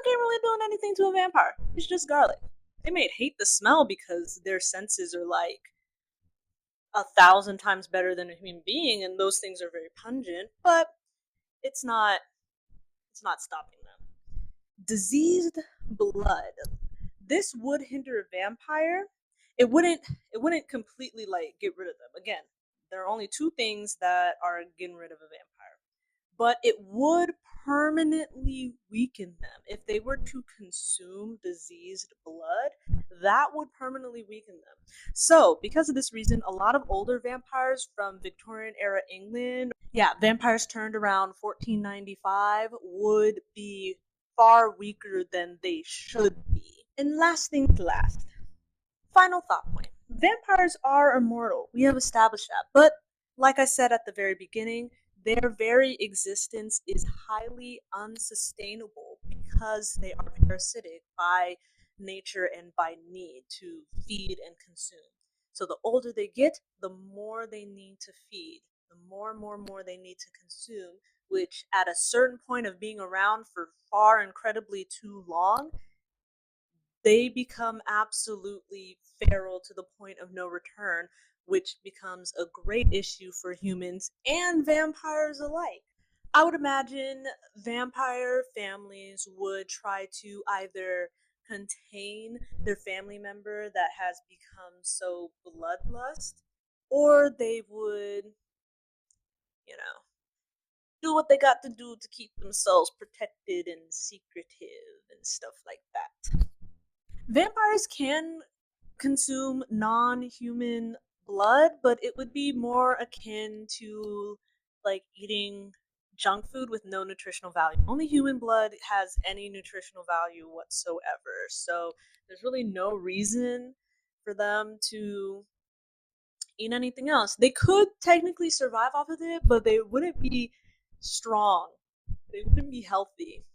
garlic ain't really doing anything to a vampire. It's just garlic. They may hate the smell because their senses are like 1,000 times better than a human being, and those things are very pungent. But it's not. It's not stopping them. Diseased blood. This would hinder a vampire. It wouldn't. It wouldn't completely like get rid of them. Again, there are only two things that are getting rid of a vampire, but it would permanently weaken them if they were to consume diseased blood. That would permanently weaken them. So, because of this reason, a lot of older vampires from Victorian era England, yeah, vampires turned around 1495, would be far weaker than they should be. And last thing to last, final thought point. Vampires are immortal. We have established that. But like I said at the very beginning, their very existence is highly unsustainable because they are parasitic by nature and by need to feed and consume. So the older they get, the more they need to feed, the more they need to consume, which at a certain point of being around for far incredibly too long, they become absolutely feral to the point of no return, which becomes a great issue for humans and vampires alike. I would imagine vampire families would try to either contain their family member that has become so bloodlust, or they would, you know, do what they got to do to keep themselves protected and secretive and stuff like that. Vampires can consume non-human blood, but it would be more akin to like eating junk food with no nutritional value. Only human blood has any nutritional value whatsoever. So there's really no reason for them to eat anything else. They could technically survive off of it, but they wouldn't be strong. They wouldn't be healthy.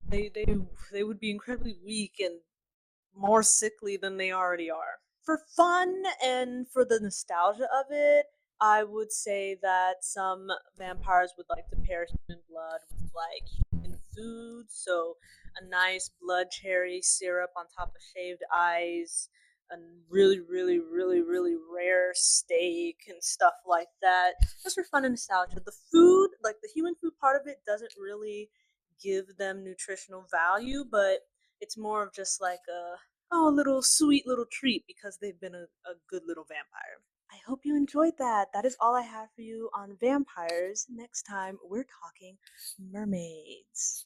They they they would be incredibly weak and more sickly than they already are. For fun and for the nostalgia of it, I would say that some vampires would like to pair human blood with like human food, so a nice blood cherry syrup on top of shaved ice, a really rare steak and stuff like that. Just for fun and nostalgia. The food, like the human food part of it, doesn't really give them nutritional value, but it's more of just like a little sweet little treat because they've been a good little vampire. I hope you enjoyed that. That is all I have for you on vampires. Next time, we're talking mermaids.